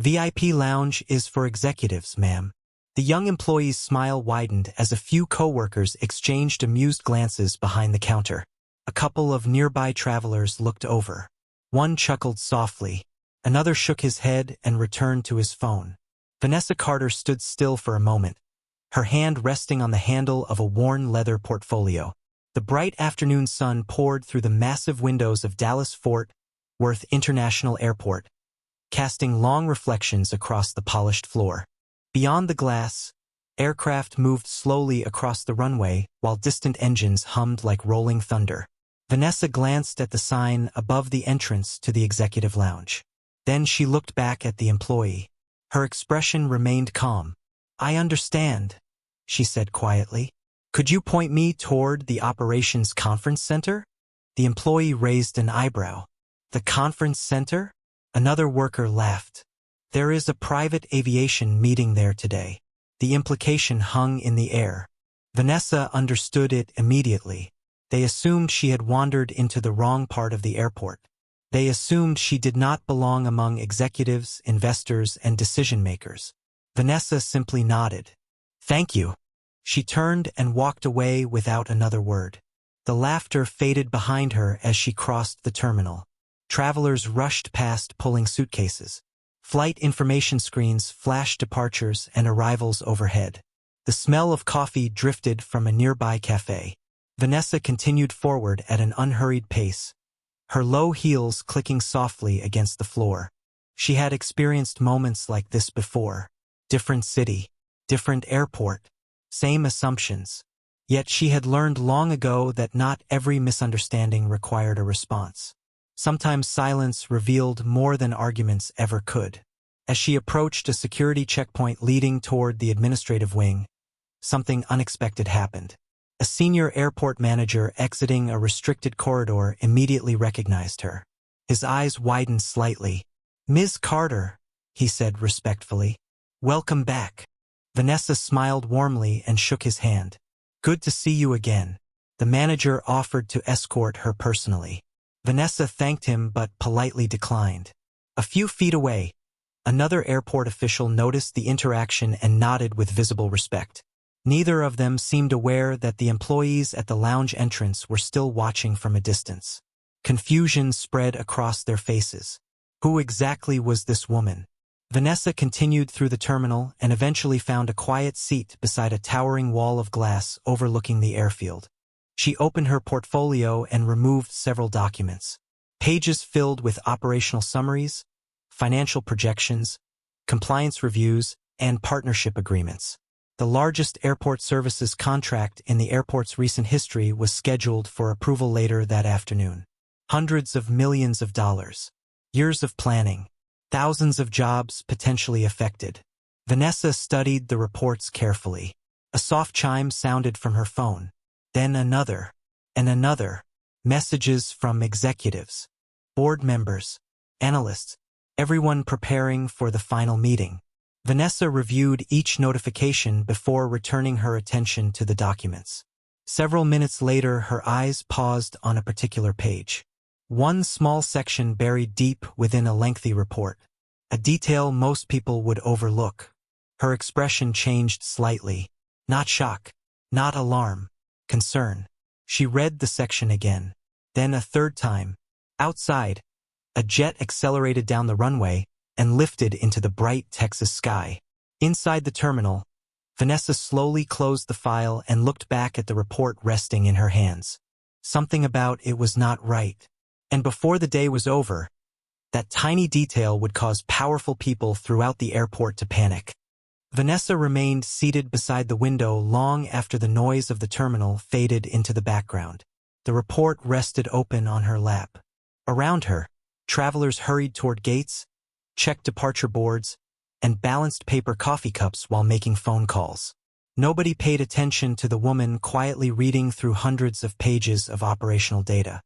VIP lounge is for executives, ma'am. The young employee's smile widened as a few coworkers exchanged amused glances behind the counter. A couple of nearby travelers looked over. One chuckled softly. Another shook his head and returned to his phone. Vanessa Carter stood still for a moment, her hand resting on the handle of a worn leather portfolio. The bright afternoon sun poured through the massive windows of Dallas-Fort Worth International Airport, casting long reflections across the polished floor. Beyond the glass, aircraft moved slowly across the runway while distant engines hummed like rolling thunder. Vanessa glanced at the sign above the entrance to the executive lounge. Then she looked back at the employee. Her expression remained calm. "I understand," she said quietly. "Could you point me toward the operations conference center?" The employee raised an eyebrow. "The conference center?" Another worker laughed. "There is a private aviation meeting there today." The implication hung in the air. Vanessa understood it immediately. They assumed she had wandered into the wrong part of the airport. They assumed she did not belong among executives, investors, and decision-makers. Vanessa simply nodded. "Thank you." She turned and walked away without another word. The laughter faded behind her as she crossed the terminal. Travelers rushed past pulling suitcases. Flight information screens flashed departures and arrivals overhead. The smell of coffee drifted from a nearby cafe. Vanessa continued forward at an unhurried pace, her low heels clicking softly against the floor. She had experienced moments like this before. Different city, different airport, same assumptions. Yet she had learned long ago that not every misunderstanding required a response. Sometimes silence revealed more than arguments ever could. As she approached a security checkpoint leading toward the administrative wing, something unexpected happened. A senior airport manager exiting a restricted corridor immediately recognized her. His eyes widened slightly. "Ms. Carter," he said respectfully. "Welcome back." Vanessa smiled warmly and shook his hand. "Good to see you again." The manager offered to escort her personally. Vanessa thanked him but politely declined. A few feet away, another airport official noticed the interaction and nodded with visible respect. Neither of them seemed aware that the employees at the lounge entrance were still watching from a distance. Confusion spread across their faces. Who exactly was this woman? Vanessa continued through the terminal and eventually found a quiet seat beside a towering wall of glass overlooking the airfield. She opened her portfolio and removed several documents. Pages filled with operational summaries, financial projections, compliance reviews, and partnership agreements. The largest airport services contract in the airport's recent history was scheduled for approval later that afternoon. Hundreds of millions of dollars. Years of planning. Thousands of jobs potentially affected. Vanessa studied the reports carefully. A soft chime sounded from her phone. Then another, and another. Messages from executives, board members, analysts, everyone preparing for the final meeting. Vanessa reviewed each notification before returning her attention to the documents. Several minutes later, her eyes paused on a particular page. One small section buried deep within a lengthy report. A detail most people would overlook. Her expression changed slightly. Not shock, not alarm. Concern. She read the section again. Then a third time. Outside, a jet accelerated down the runway and lifted into the bright Texas sky. Inside the terminal, Vanessa slowly closed the file and looked back at the report resting in her hands. Something about it was not right. And before the day was over, that tiny detail would cause powerful people throughout the airport to panic. Vanessa remained seated beside the window long after the noise of the terminal faded into the background. The report rested open on her lap. Around her, travelers hurried toward gates, checked departure boards, and balanced paper coffee cups while making phone calls. Nobody paid attention to the woman quietly reading through hundreds of pages of operational data.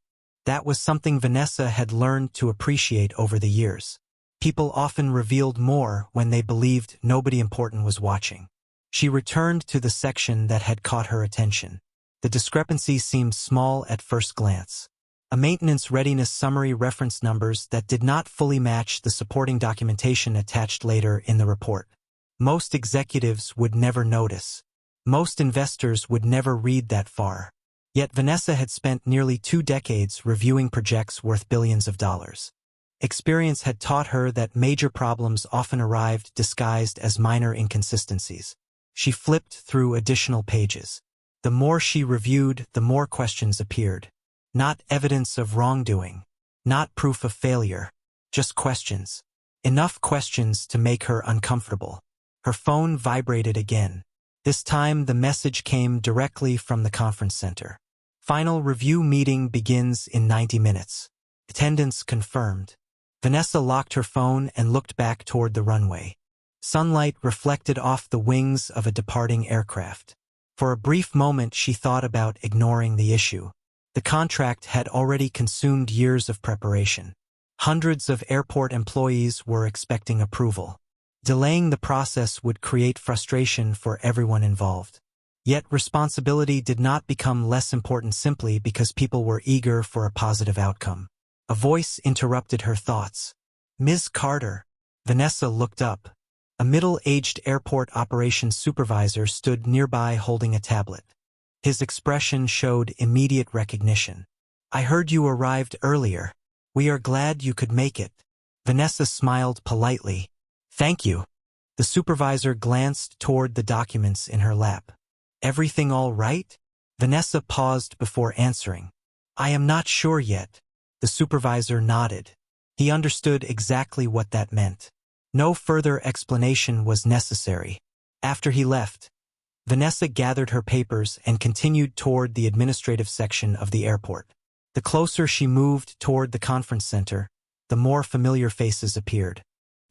That was something Vanessa had learned to appreciate over the years. People often revealed more when they believed nobody important was watching. She returned to the section that had caught her attention. The discrepancy seemed small at first glance. a maintenance readiness summary reference numbers that did not fully match the supporting documentation attached later in the report. Most executives would never notice. Most investors would never read that far. Yet Vanessa had spent nearly 2 decades reviewing projects worth billions of dollars. Experience had taught her that major problems often arrived disguised as minor inconsistencies. She flipped through additional pages. The more she reviewed, the more questions appeared. Not evidence of wrongdoing. Not proof of failure. Just questions. Enough questions to make her uncomfortable. Her phone vibrated again. This time the message came directly from the conference center. Final review meeting begins in 90 minutes. Attendance confirmed. Vanessa locked her phone and looked back toward the runway. Sunlight reflected off the wings of a departing aircraft. For a brief moment she thought about ignoring the issue. The contract had already consumed years of preparation. Hundreds of airport employees were expecting approval. Delaying the process would create frustration for everyone involved. Yet responsibility did not become less important simply because people were eager for a positive outcome. A voice interrupted her thoughts. "Ms. Carter." Vanessa looked up. A middle-aged airport operations supervisor stood nearby holding a tablet. His expression showed immediate recognition. "I heard you arrived earlier. We are glad you could make it." Vanessa smiled politely. "Thank you." The supervisor glanced toward the documents in her lap. "Everything all right?" Vanessa paused before answering. "I am not sure yet." The supervisor nodded. He understood exactly what that meant. No further explanation was necessary. After he left, Vanessa gathered her papers and continued toward the administrative section of the airport. The closer she moved toward the conference center, the more familiar faces appeared.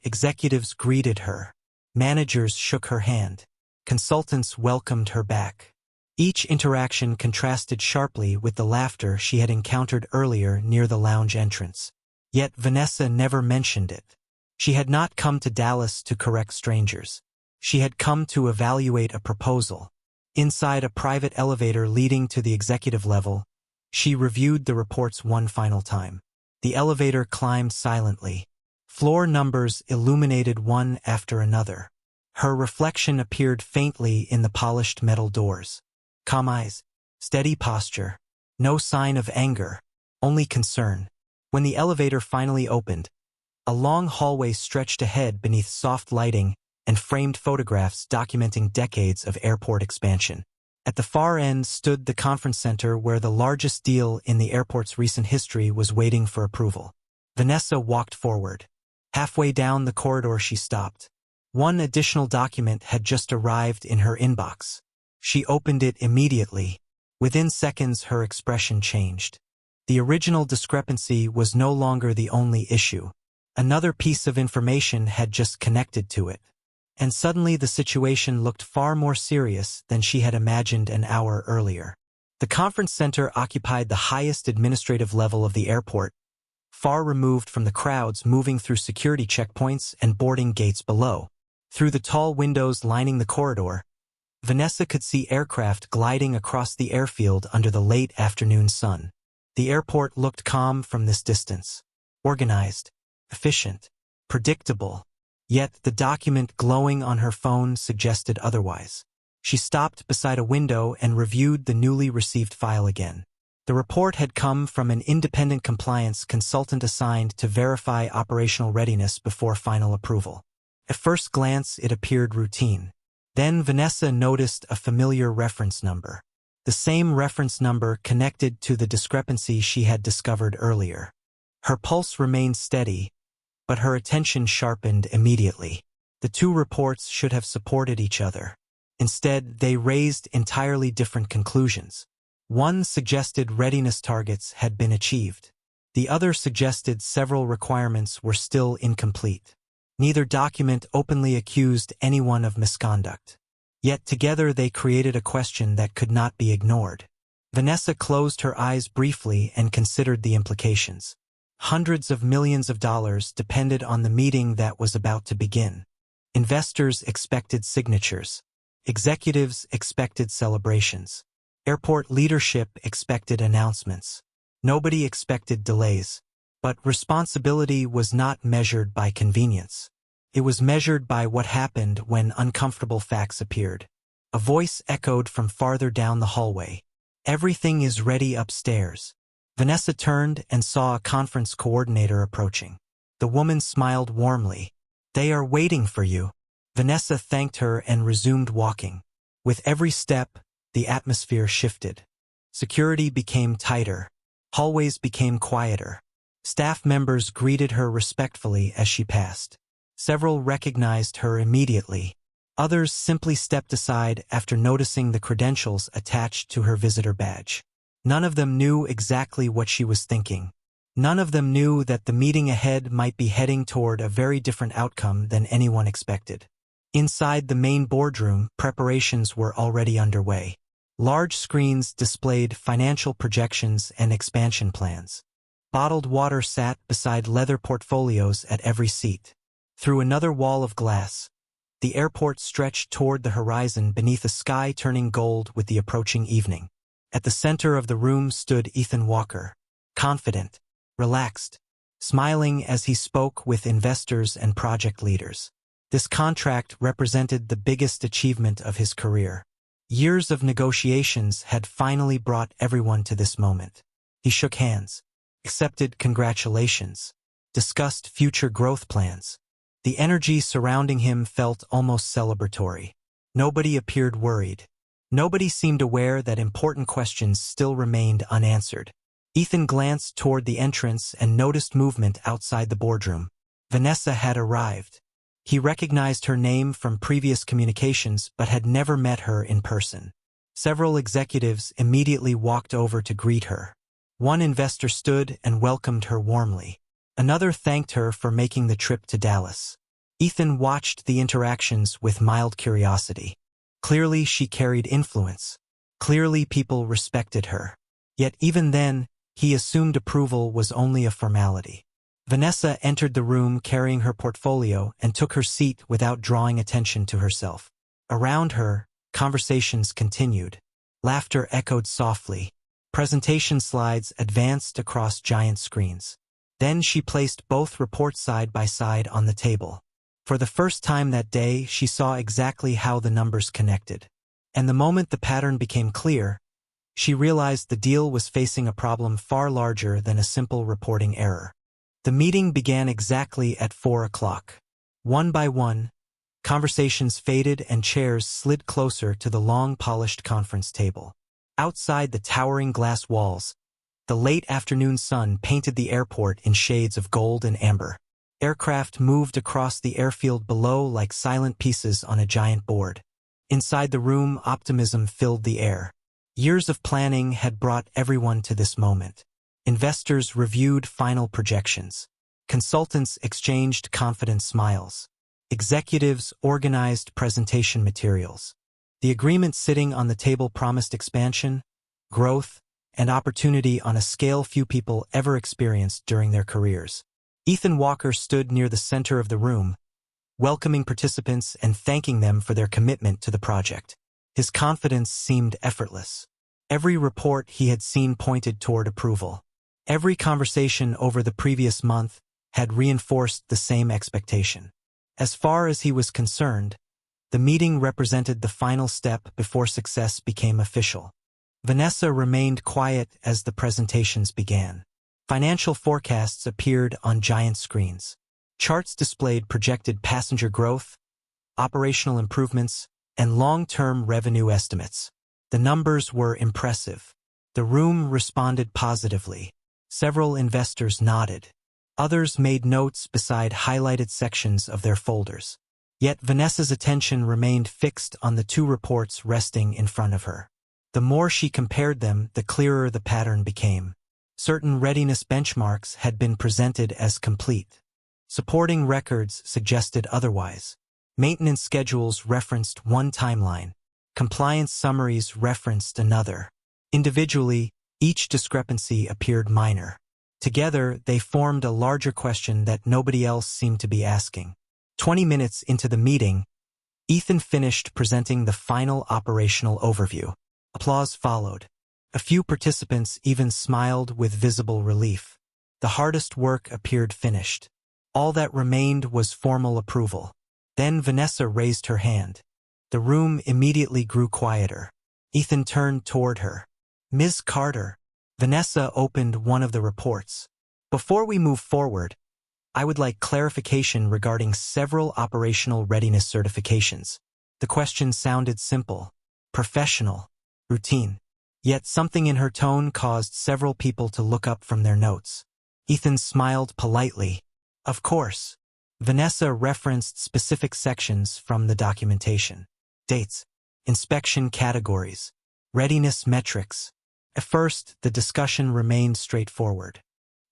Executives greeted her. Managers shook her hand. Consultants welcomed her back. Each interaction contrasted sharply with the laughter she had encountered earlier near the lounge entrance. Yet Vanessa never mentioned it. She had not come to Dallas to correct strangers. She had come to evaluate a proposal. Inside a private elevator leading to the executive level, she reviewed the reports one final time. The elevator climbed silently. Floor numbers illuminated one after another. Her reflection appeared faintly in the polished metal doors. Calm eyes, steady posture, no sign of anger, only concern. When the elevator finally opened, a long hallway stretched ahead beneath soft lighting and framed photographs documenting decades of airport expansion. At the far end stood the conference center where the largest deal in the airport's recent history was waiting for approval. Vanessa walked forward. Halfway down the corridor she stopped. One additional document had just arrived in her inbox. She opened it immediately. Within seconds her expression changed. The original discrepancy was no longer the only issue. Another piece of information had just connected to it. And suddenly the situation looked far more serious than she had imagined an hour earlier. The conference center occupied the highest administrative level of the airport, far removed from the crowds moving through security checkpoints and boarding gates below. Through the tall windows lining the corridor, Vanessa could see aircraft gliding across the airfield under the late afternoon sun. The airport looked calm from this distance. Organized, efficient, predictable. Yet the document glowing on her phone suggested otherwise. She stopped beside a window and reviewed the newly received file again. The report had come from an independent compliance consultant assigned to verify operational readiness before final approval. At first glance, it appeared routine. Then Vanessa noticed a familiar reference number. The same reference number connected to the discrepancy she had discovered earlier. Her pulse remained steady, but her attention sharpened immediately. The two reports should have supported each other. Instead, they raised entirely different conclusions. One suggested readiness targets had been achieved. The other suggested several requirements were still incomplete. Neither document openly accused anyone of misconduct. Yet together they created a question that could not be ignored. Vanessa closed her eyes briefly and considered the implications. Hundreds of millions of dollars depended on the meeting that was about to begin. Investors expected signatures. Executives expected celebrations. Airport leadership expected announcements. Nobody expected delays. But responsibility was not measured by convenience. It was measured by what happened when uncomfortable facts appeared. A voice echoed from farther down the hallway. "Everything is ready upstairs." Vanessa turned and saw a conference coordinator approaching. The woman smiled warmly. "They are waiting for you." Vanessa thanked her and resumed walking. With every step, the atmosphere shifted. Security became tighter. Hallways became quieter. Staff members greeted her respectfully as she passed. Several recognized her immediately. Others simply stepped aside after noticing the credentials attached to her visitor badge. None of them knew exactly what she was thinking. None of them knew that the meeting ahead might be heading toward a very different outcome than anyone expected. Inside the main boardroom, preparations were already underway. Large screens displayed financial projections and expansion plans. Bottled water sat beside leather portfolios at every seat. Through another wall of glass, the airport stretched toward the horizon beneath a sky turning gold with the approaching evening. At the center of the room stood Ethan Walker, confident, relaxed, smiling as he spoke with investors and project leaders. This contract represented the biggest achievement of his career. Years of negotiations had finally brought everyone to this moment. He shook hands, accepted congratulations, discussed future growth plans. The energy surrounding him felt almost celebratory. Nobody appeared worried. Nobody seemed aware that important questions still remained unanswered. Ethan glanced toward the entrance and noticed movement outside the boardroom. Vanessa had arrived. He recognized her name from previous communications but had never met her in person. Several executives immediately walked over to greet her. One investor stood and welcomed her warmly. Another thanked her for making the trip to Dallas. Ethan watched the interactions with mild curiosity. Clearly she carried influence. Clearly people respected her. Yet even then, he assumed approval was only a formality. Vanessa entered the room carrying her portfolio and took her seat without drawing attention to herself. Around her, conversations continued. Laughter echoed softly. Presentation slides advanced across giant screens. Then she placed both reports side by side on the table. For the first time that day, she saw exactly how the numbers connected. And the moment the pattern became clear, she realized the deal was facing a problem far larger than a simple reporting error. The meeting began exactly at 4 o'clock. One by one, conversations faded and chairs slid closer to the long polished conference table. Outside the towering glass walls, the late afternoon sun painted the airport in shades of gold and amber. Aircraft moved across the airfield below like silent pieces on a giant board. Inside the room, optimism filled the air. Years of planning had brought everyone to this moment. Investors reviewed final projections. Consultants exchanged confident smiles. Executives organized presentation materials. The agreement sitting on the table promised expansion, growth, and opportunity on a scale few people ever experienced during their careers. Ethan Walker stood near the center of the room, welcoming participants and thanking them for their commitment to the project. His confidence seemed effortless. Every report he had seen pointed toward approval. Every conversation over the previous month had reinforced the same expectation. As far as he was concerned, the meeting represented the final step before success became official. Vanessa remained quiet as the presentations began. Financial forecasts appeared on giant screens. Charts displayed projected passenger growth, operational improvements, and long-term revenue estimates. The numbers were impressive. The room responded positively. Several investors nodded. Others made notes beside highlighted sections of their folders. Yet Vanessa's attention remained fixed on the two reports resting in front of her. The more she compared them, the clearer the pattern became. Certain readiness benchmarks had been presented as complete. Supporting records suggested otherwise. Maintenance schedules referenced one timeline. Compliance summaries referenced another. Individually, each discrepancy appeared minor. Together, they formed a larger question that nobody else seemed to be asking. 20 minutes into the meeting, Ethan finished presenting the final operational overview. Applause followed. A few participants even smiled with visible relief. The hardest work appeared finished. All that remained was formal approval. Then Vanessa raised her hand. The room immediately grew quieter. Ethan turned toward her. "Ms. Carter." Vanessa opened one of the reports. "Before we move forward, I would like clarification regarding several operational readiness certifications." The question sounded simple, professional, routine. Yet something in her tone caused several people to look up from their notes. Ethan smiled politely. "Of course." Vanessa referenced specific sections from the documentation. Dates, inspection categories, readiness metrics. At first, the discussion remained straightforward.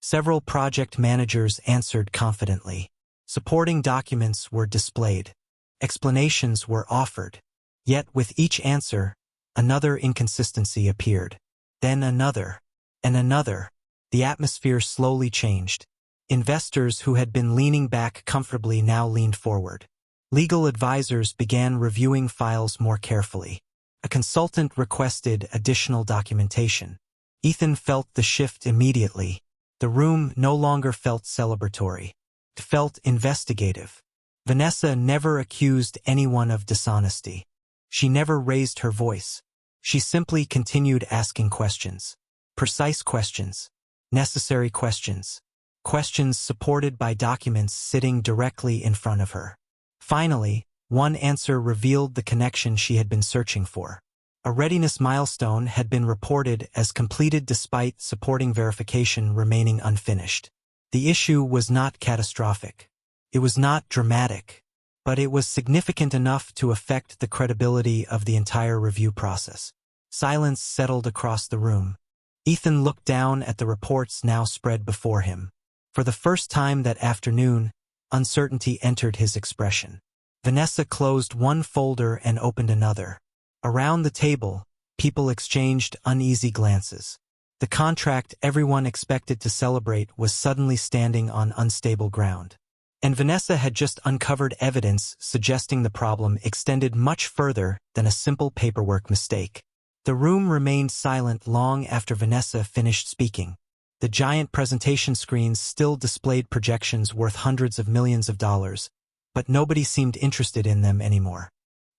Several project managers answered confidently. Supporting documents were displayed. Explanations were offered. Yet with each answer, another inconsistency appeared. Then another, and another. The atmosphere slowly changed. Investors who had been leaning back comfortably now leaned forward. Legal advisors began reviewing files more carefully. A consultant requested additional documentation. Ethan felt the shift immediately. The room no longer felt celebratory. It felt investigative. Vanessa never accused anyone of dishonesty. She never raised her voice. She simply continued asking questions. Precise questions. Necessary questions. Questions supported by documents sitting directly in front of her. Finally, one answer revealed the connection she had been searching for. A readiness milestone had been reported as completed despite supporting verification remaining unfinished. The issue was not catastrophic. It was not dramatic, but it was significant enough to affect the credibility of the entire review process. Silence settled across the room. Ethan looked down at the reports now spread before him. For the first time that afternoon, uncertainty entered his expression. Vanessa closed one folder and opened another. Around the table, people exchanged uneasy glances. The contract everyone expected to celebrate was suddenly standing on unstable ground. And Vanessa had just uncovered evidence suggesting the problem extended much further than a simple paperwork mistake. The room remained silent long after Vanessa finished speaking. The giant presentation screens still displayed projections worth hundreds of millions of dollars, but nobody seemed interested in them anymore.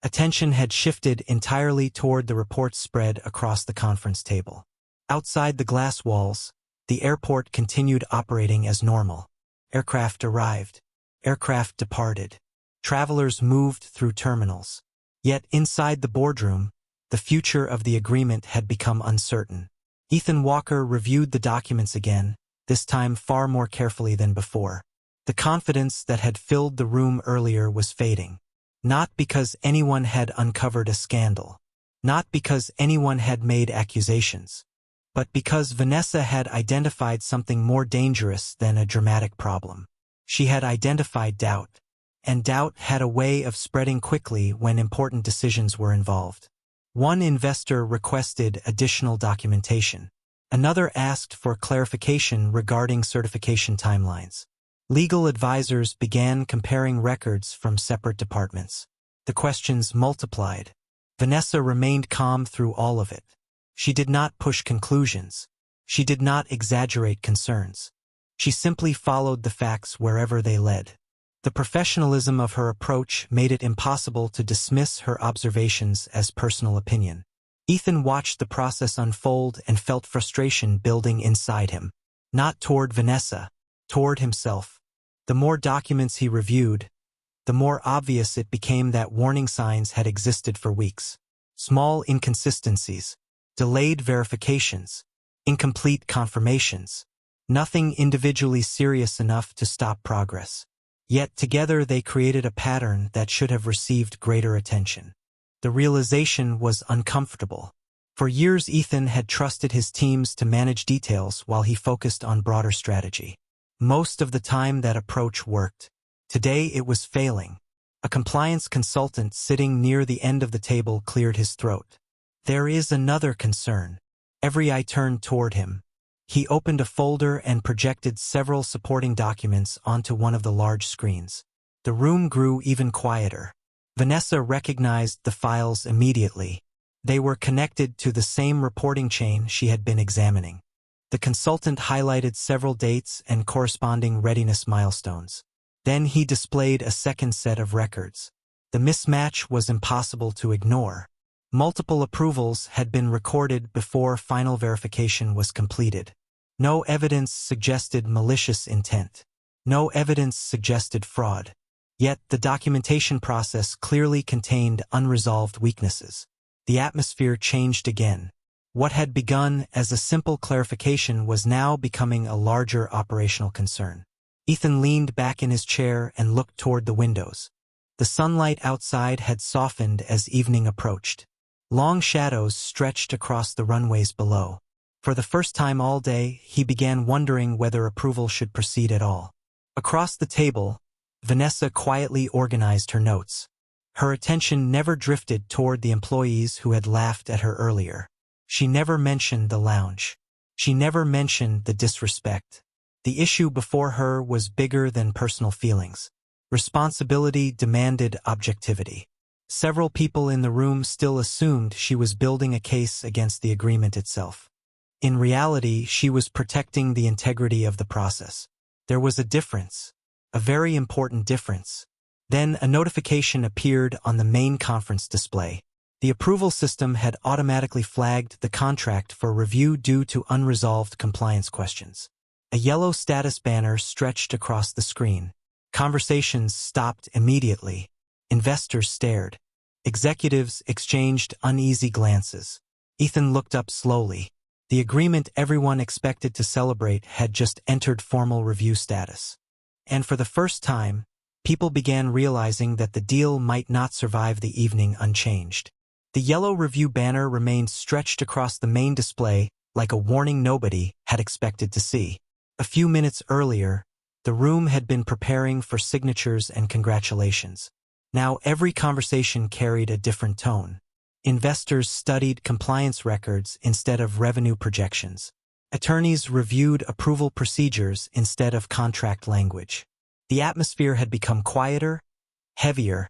Attention had shifted entirely toward the reports spread across the conference table. Outside the glass walls, the airport continued operating as normal. Aircraft arrived. Aircraft departed. Travelers moved through terminals. Yet inside the boardroom, the future of the agreement had become uncertain. Ethan Walker reviewed the documents again, this time far more carefully than before. The confidence that had filled the room earlier was fading. Not because anyone had uncovered a scandal. Not because anyone had made accusations. But because Vanessa had identified something more dangerous than a dramatic problem. She had identified doubt. And doubt had a way of spreading quickly when important decisions were involved. One investor requested additional documentation. Another asked for clarification regarding certification timelines. Legal advisors began comparing records from separate departments. The questions multiplied. Vanessa remained calm through all of it. She did not push conclusions. She did not exaggerate concerns. She simply followed the facts wherever they led. The professionalism of her approach made it impossible to dismiss her observations as personal opinion. Ethan watched the process unfold and felt frustration building inside him. Not toward Vanessa, toward himself. The more documents he reviewed, the more obvious it became that warning signs had existed for weeks. Small inconsistencies, delayed verifications, incomplete confirmations. Nothing individually serious enough to stop progress. Yet together they created a pattern that should have received greater attention. The realization was uncomfortable. For years Ethan had trusted his teams to manage details while he focused on broader strategy. Most of the time that approach worked. Today it was failing. A compliance consultant sitting near the end of the table cleared his throat. "There is another concern." Every eye turned toward him. He opened a folder and projected several supporting documents onto one of the large screens. The room grew even quieter. Vanessa recognized the files immediately. They were connected to the same reporting chain she had been examining. The consultant highlighted several dates and corresponding readiness milestones. Then he displayed a second set of records. The mismatch was impossible to ignore. Multiple approvals had been recorded before final verification was completed. No evidence suggested malicious intent. No evidence suggested fraud. Yet the documentation process clearly contained unresolved weaknesses. The atmosphere changed again. What had begun as a simple clarification was now becoming a larger operational concern. Ethan leaned back in his chair and looked toward the windows. The sunlight outside had softened as evening approached. Long shadows stretched across the runways below. For the first time all day, he began wondering whether approval should proceed at all. Across the table, Vanessa quietly organized her notes. Her attention never drifted toward the employees who had laughed at her earlier. She never mentioned the lounge. She never mentioned the disrespect. The issue before her was bigger than personal feelings. Responsibility demanded objectivity. Several people in the room still assumed she was building a case against the agreement itself. In reality, she was protecting the integrity of the process. There was a difference, a very important difference. Then a notification appeared on the main conference display. The approval system had automatically flagged the contract for review due to unresolved compliance questions. A yellow status banner stretched across the screen. Conversations stopped immediately. Investors stared. Executives exchanged uneasy glances. Ethan looked up slowly. The agreement everyone expected to celebrate had just entered formal review status. And for the first time, people began realizing that the deal might not survive the evening unchanged. The yellow review banner remained stretched across the main display like a warning nobody had expected to see. A few minutes earlier, the room had been preparing for signatures and congratulations. Now every conversation carried a different tone. Investors studied compliance records instead of revenue projections. Attorneys reviewed approval procedures instead of contract language. The atmosphere had become quieter, heavier,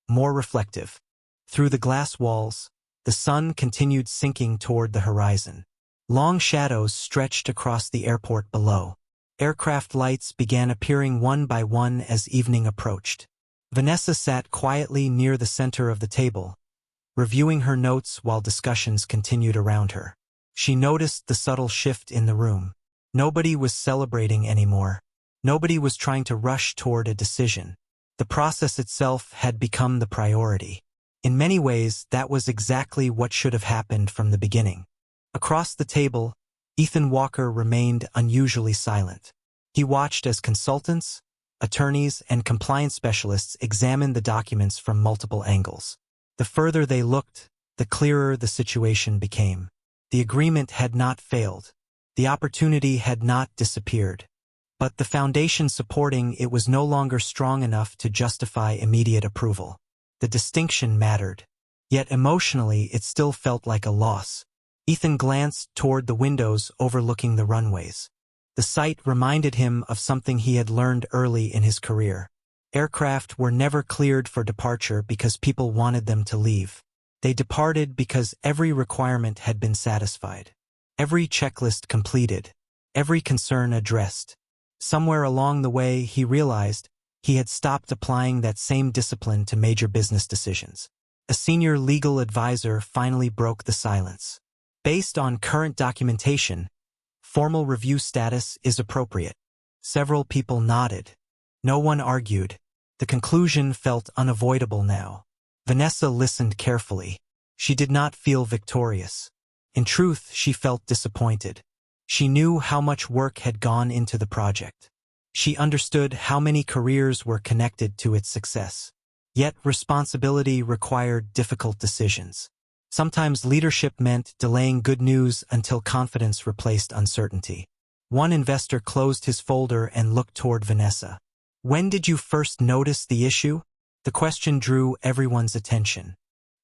more reflective. Through the glass walls, the sun continued sinking toward the horizon. Long shadows stretched across the airport below. Aircraft lights began appearing one by one as evening approached. Vanessa sat quietly near the center of the table, reviewing her notes while discussions continued around her. She noticed the subtle shift in the room. Nobody was celebrating anymore. Nobody was trying to rush toward a decision. The process itself had become the priority. In many ways, that was exactly what should have happened from the beginning. Across the table, Ethan Walker remained unusually silent. He watched as consultants, attorneys, and compliance specialists examined the documents from multiple angles. The further they looked, the clearer the situation became. The agreement had not failed. The opportunity had not disappeared. But the foundation supporting it was no longer strong enough to justify immediate approval. The distinction mattered. Yet emotionally, it still felt like a loss. Ethan glanced toward the windows overlooking the runways. The sight reminded him of something he had learned early in his career. Aircraft were never cleared for departure because people wanted them to leave. They departed because every requirement had been satisfied. Every checklist completed. Every concern addressed. Somewhere along the way, he realized he had stopped applying that same discipline to major business decisions. A senior legal advisor finally broke the silence. Based on current documentation, formal review status is appropriate. Several people nodded. No one argued. The conclusion felt unavoidable now. Vanessa listened carefully. She did not feel victorious. In truth, she felt disappointed. She knew how much work had gone into the project. She understood how many careers were connected to its success. Yet responsibility required difficult decisions. Sometimes leadership meant delaying good news until confidence replaced uncertainty. One investor closed his folder and looked toward Vanessa. "When did you first notice the issue?" The question drew everyone's attention.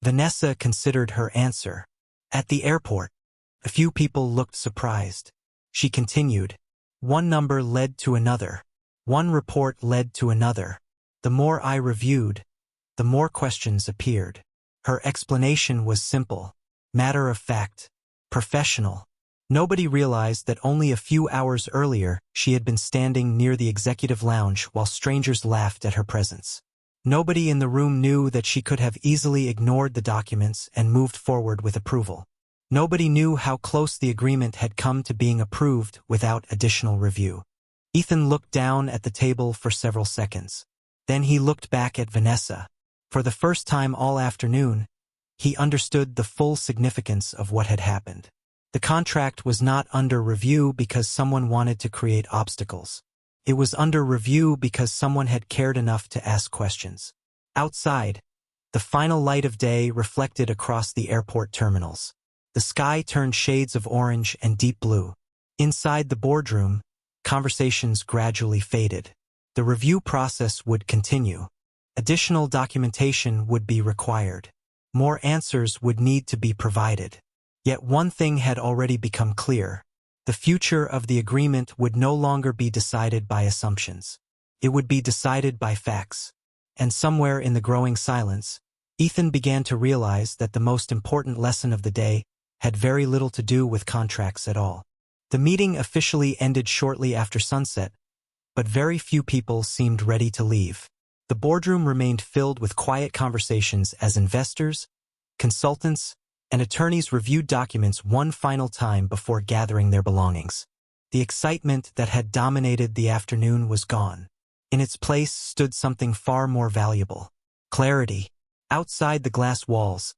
Vanessa considered her answer. "At the airport." A few people looked surprised. She continued. "One number led to another. One report led to another. The more I reviewed, the more questions appeared." Her explanation was simple. matter of fact, professional. Nobody realized that only a few hours earlier she had been standing near the executive lounge while strangers laughed at her presence. Nobody in the room knew that she could have easily ignored the documents and moved forward with approval. Nobody knew how close the agreement had come to being approved without additional review. Ethan looked down at the table for several seconds. Then he looked back at Vanessa. For the first time all afternoon, he understood the full significance of what had happened. The contract was not under review because someone wanted to create obstacles. It was under review because someone had cared enough to ask questions. Outside, the final light of day reflected across the airport terminals. The sky turned shades of orange and deep blue. Inside the boardroom, conversations gradually faded. The review process would continue. Additional documentation would be required. More answers would need to be provided. Yet one thing had already become clear. The future of the agreement would no longer be decided by assumptions. It would be decided by facts. And somewhere in the growing silence, Ethan began to realize that the most important lesson of the day had very little to do with contracts at all. The meeting officially ended shortly after sunset, but very few people seemed ready to leave. The boardroom remained filled with quiet conversations as investors, consultants, and attorneys reviewed documents one final time before gathering their belongings. The excitement that had dominated the afternoon was gone. In its place stood something far more valuable: clarity. Outside the glass walls,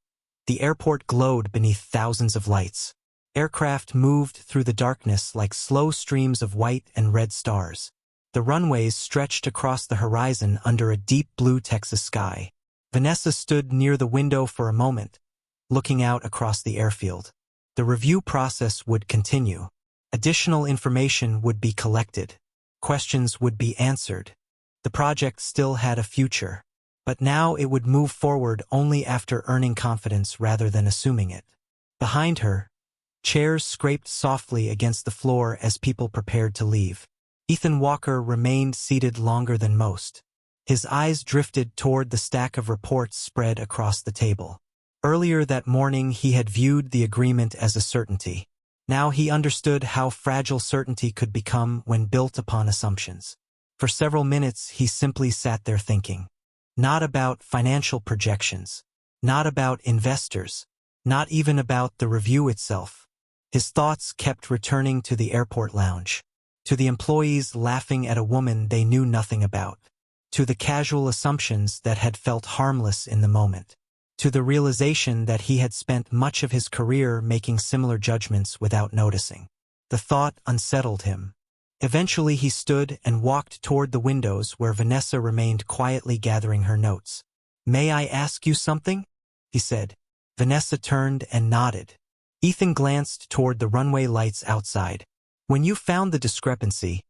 the airport glowed beneath thousands of lights. Aircraft moved through the darkness like slow streams of white and red stars. The runways stretched across the horizon under a deep blue Texas sky. Vanessa stood near the window for a moment, looking out across the airfield. The review process would continue. Additional information would be collected. Questions would be answered. The project still had a future. But now it would move forward only after earning confidence rather than assuming it. Behind her, chairs scraped softly against the floor as people prepared to leave. Ethan Walker remained seated longer than most. His eyes drifted toward the stack of reports spread across the table. Earlier that morning he had viewed the agreement as a certainty. Now he understood how fragile certainty could become when built upon assumptions. For several minutes he simply sat there thinking. Not about financial projections. Not about investors. Not even about the review itself. His thoughts kept returning to the airport lounge. To the employees laughing at a woman they knew nothing about. To the casual assumptions that had felt harmless in the moment. To the realization that he had spent much of his career making similar judgments without noticing. The thought unsettled him. Eventually he stood and walked toward the windows where Vanessa remained quietly gathering her notes. "May I ask you something?" he said. Vanessa turned and nodded. Ethan glanced toward the runway lights outside. "When you found the discrepancy,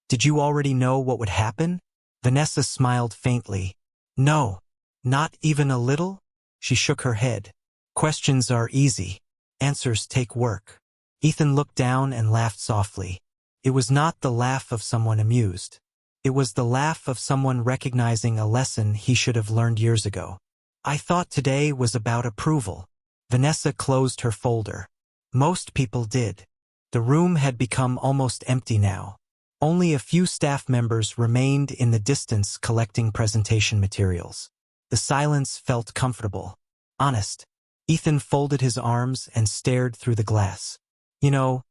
did you already know what would happen?" Vanessa smiled faintly. "No, not even a little?" She shook her head. "Questions are easy. Answers take work." Ethan looked down and laughed softly. It was not the laugh of someone amused. It was the laugh of someone recognizing a lesson he should have learned years ago. "I thought today was about approval." Vanessa closed her folder. Most people did. The room had become almost empty now. Only a few staff members remained in the distance collecting presentation materials. The silence felt comfortable. Honest. Ethan folded his arms and stared through the glass. "You know,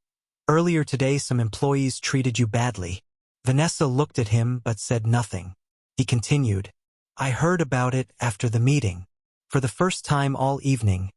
earlier today some employees treated you badly." Vanessa looked at him but said nothing. He continued, "I heard about it after the meeting." For the first time all evening,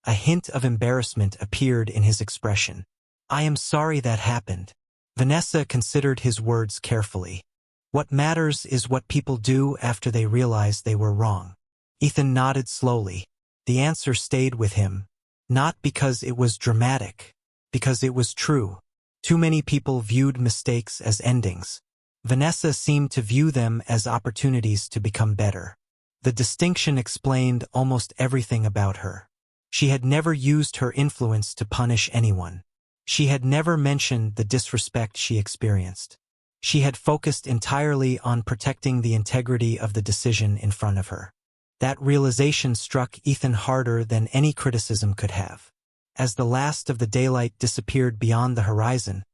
a hint of embarrassment appeared in his expression. "I am sorry that happened." Vanessa considered his words carefully. What matters is what people do after they realize they were wrong. Ethan nodded slowly. The answer stayed with him. Not because it was dramatic, because it was true. Too many people viewed mistakes as endings. Vanessa seemed to view them as opportunities to become better. The distinction explained almost everything about her. She had never used her influence to punish anyone. She had never mentioned the disrespect she experienced. She had focused entirely on protecting the integrity of the decision in front of her. That realization struck Ethan harder than any criticism could have. As the last of the daylight disappeared beyond the horizon,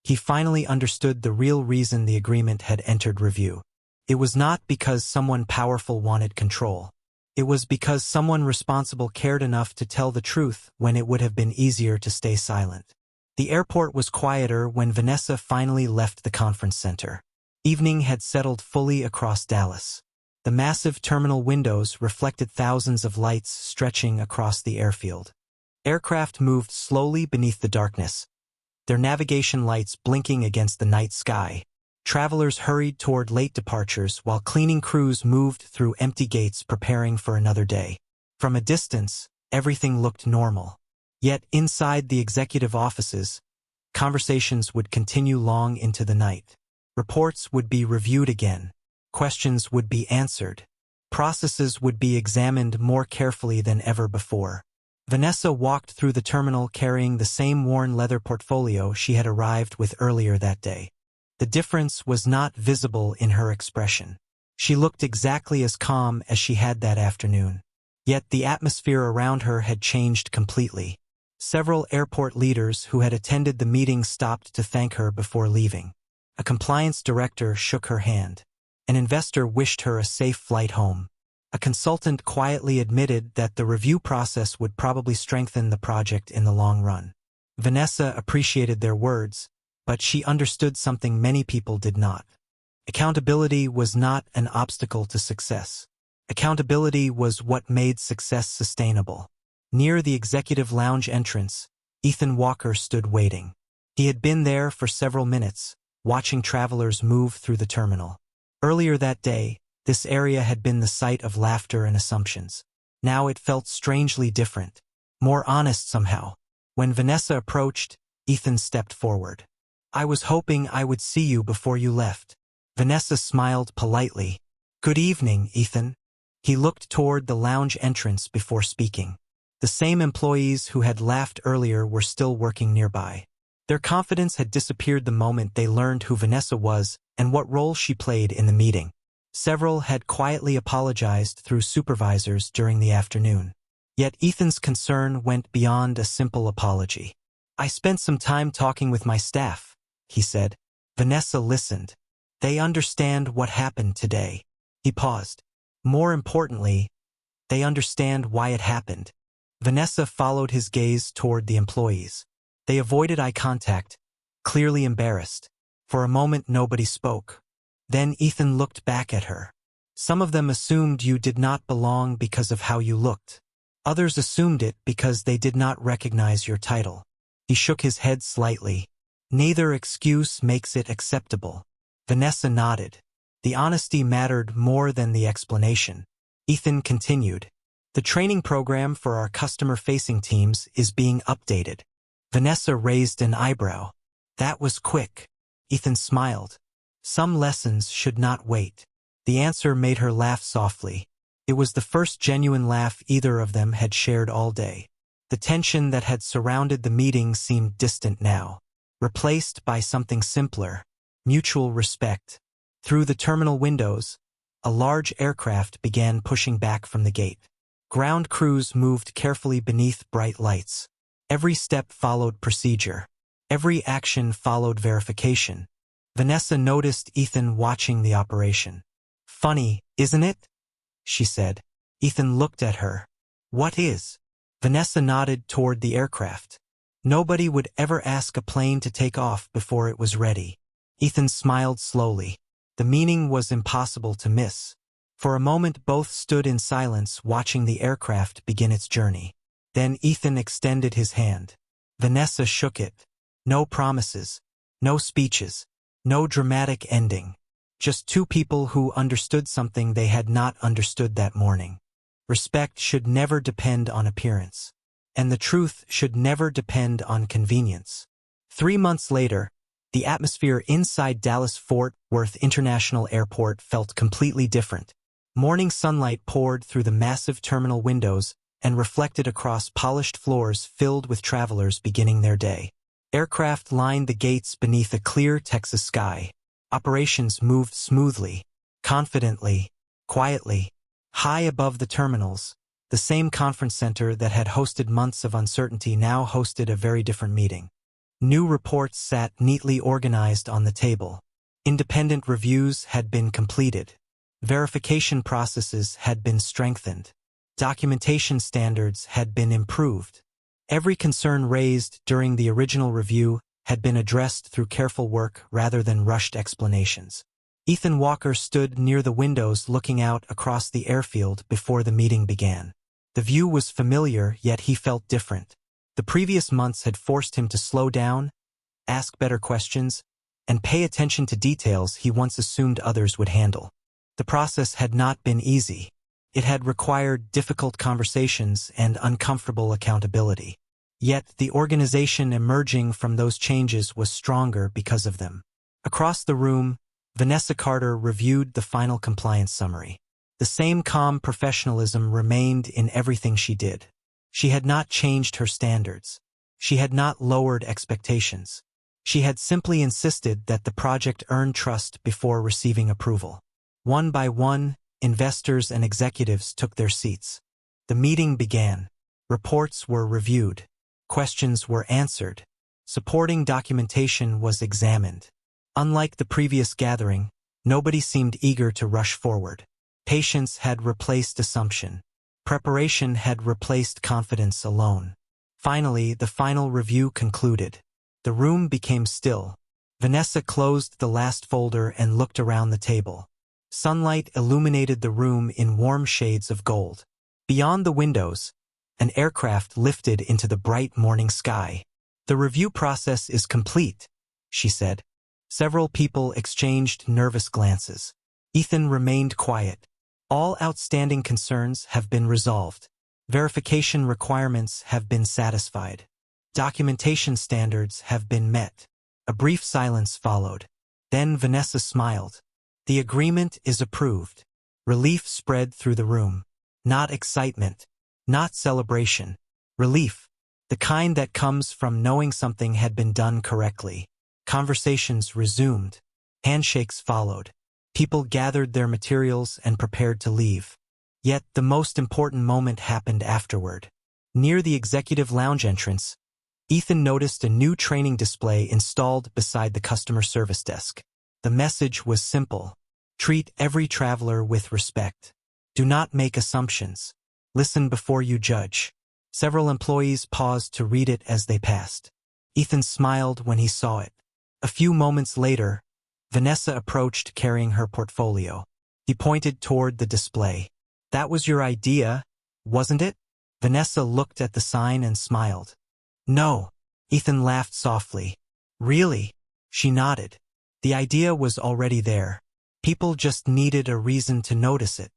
he finally understood the real reason the agreement had entered review. It was not because someone powerful wanted control. It was because someone responsible cared enough to tell the truth when it would have been easier to stay silent. The airport was quieter when Vanessa finally left the conference center. Evening had settled fully across Dallas. The massive terminal windows reflected thousands of lights stretching across the airfield. Aircraft moved slowly beneath the darkness, their navigation lights blinking against the night sky. Travelers hurried toward late departures while cleaning crews moved through empty gates preparing for another day. From a distance, everything looked normal. Yet inside the executive offices, conversations would continue long into the night. Reports would be reviewed again. Questions would be answered. Processes would be examined more carefully than ever before. Vanessa walked through the terminal carrying the same worn leather portfolio she had arrived with earlier that day. The difference was not visible in her expression. She looked exactly as calm as she had that afternoon. Yet the atmosphere around her had changed completely. Several airport leaders who had attended the meeting stopped to thank her before leaving. A compliance director shook her hand. An investor wished her a safe flight home. A consultant quietly admitted that the review process would probably strengthen the project in the long run. Vanessa appreciated their words, but she understood something many people did not. Accountability was not an obstacle to success. Accountability was what made success sustainable. Near the executive lounge entrance, Ethan Walker stood waiting. He had been there for several minutes, watching travelers move through the terminal. Earlier that day, this area had been the site of laughter and assumptions. Now it felt strangely different, more honest somehow. When Vanessa approached, Ethan stepped forward. "I was hoping I would see you before you left." Vanessa smiled politely. "Good evening, Ethan." He looked toward the lounge entrance before speaking. The same employees who had laughed earlier were still working nearby. Their confidence had disappeared the moment they learned who Vanessa was and what role she played in the meeting. Several had quietly apologized through supervisors during the afternoon. Yet Ethan's concern went beyond a simple apology. "I spent some time talking with my staff," he said. Vanessa listened. "They understand what happened today." He paused. "More importantly, they understand why it happened." Vanessa followed his gaze toward the employees. They avoided eye contact, clearly embarrassed. For a moment nobody spoke. Then Ethan looked back at her. "Some of them assumed you did not belong because of how you looked. Others assumed it because they did not recognize your title." He shook his head slightly. "Neither excuse makes it acceptable." Vanessa nodded. The honesty mattered more than the explanation. Ethan continued. "The training program for our customer-facing teams is being updated." Vanessa raised an eyebrow. "That was quick." Ethan smiled. "Some lessons should not wait." The answer made her laugh softly. It was the first genuine laugh either of them had shared all day. The tension that had surrounded the meeting seemed distant now, replaced by something simpler: mutual respect. Through the terminal windows, a large aircraft began pushing back from the gate. Ground crews moved carefully beneath bright lights. Every step followed procedure. Every action followed verification. Vanessa noticed Ethan watching the operation. "Funny, isn't it?" she said. Ethan looked at her. "What is?" Vanessa nodded toward the aircraft. "Nobody would ever ask a plane to take off before it was ready." Ethan smiled slowly. The meaning was impossible to miss. For a moment both stood in silence watching the aircraft begin its journey. Then Ethan extended his hand. Vanessa shook it. No promises, no speeches, no dramatic ending. Just two people who understood something they had not understood that morning. Respect should never depend on appearance. And the truth should never depend on convenience. 3 months later, the atmosphere inside Dallas-Fort Worth International Airport felt completely different. Morning sunlight poured through the massive terminal windows and reflected across polished floors filled with travelers beginning their day. Aircraft lined the gates beneath a clear Texas sky. Operations moved smoothly, confidently, quietly. High above the terminals, The same conference center that had hosted months of uncertainty now hosted a very different meeting. New reports sat neatly organized on the table. Independent reviews had been completed. Verification processes had been strengthened. Documentation standards had been improved. Every concern raised during the original review had been addressed through careful work rather than rushed explanations. Ethan Walker stood near the windows looking out across the airfield before the meeting began. The view was familiar, yet he felt different. The previous months had forced him to slow down, ask better questions, and pay attention to details he once assumed others would handle. The process had not been easy. It had required difficult conversations and uncomfortable accountability. Yet the organization emerging from those changes was stronger because of them. Across the room, Vanessa Carter reviewed the final compliance summary. The same calm professionalism remained in everything she did. She had not changed her standards. She had not lowered expectations. She had simply insisted that the project earn trust before receiving approval. One by one, investors and executives took their seats. The meeting began. Reports were reviewed. Questions were answered. Supporting documentation was examined. Unlike the previous gathering, nobody seemed eager to rush forward. Patience had replaced assumption. Preparation had replaced confidence alone. Finally, the final review concluded. The room became still. Vanessa closed the last folder and looked around the table. Sunlight illuminated the room in warm shades of gold. Beyond the windows, an aircraft lifted into the bright morning sky. "The review process is complete," she said. Several people exchanged nervous glances. Ethan remained quiet. "All outstanding concerns have been resolved. Verification requirements have been satisfied. Documentation standards have been met." A brief silence followed. Then Vanessa smiled. "The agreement is approved." Relief spread through the room. Not excitement, not celebration. Relief, the kind that comes from knowing something had been done correctly. Conversations resumed. Handshakes followed. People gathered their materials and prepared to leave. Yet the most important moment happened afterward. Near the executive lounge entrance, Ethan noticed a new training display installed beside the customer service desk. The message was simple. Treat every traveler with respect. Do not make assumptions. Listen before you judge. Several employees paused to read it as they passed. Ethan smiled when he saw it. A few moments later, Vanessa approached carrying her portfolio. He pointed toward the display. "That was your idea, wasn't it?" Vanessa looked at the sign and smiled. "No." Ethan laughed softly. "Really?" She nodded. The idea was already there. People just needed a reason to notice it.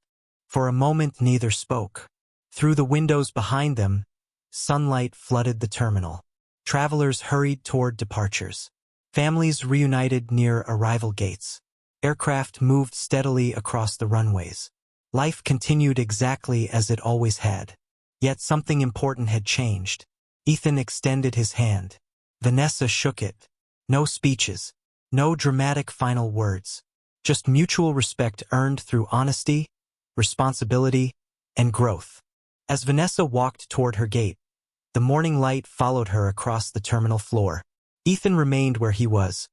For a moment neither spoke. Through the windows behind them, sunlight flooded the terminal. Travelers hurried toward departures. Families reunited near arrival gates. Aircraft moved steadily across the runways. Life continued exactly as it always had. Yet something important had changed. Ethan extended his hand. Vanessa shook it. No speeches. No dramatic final words. Just mutual respect earned through honesty, responsibility, and growth. As Vanessa walked toward her gate, the morning light followed her across the terminal floor. Ethan remained where he was,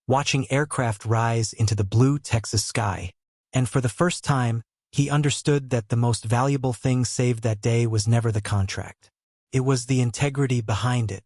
watching aircraft rise into the blue Texas sky. And for the first time, he understood that the most valuable thing saved that day was never the contract. It was the integrity behind it.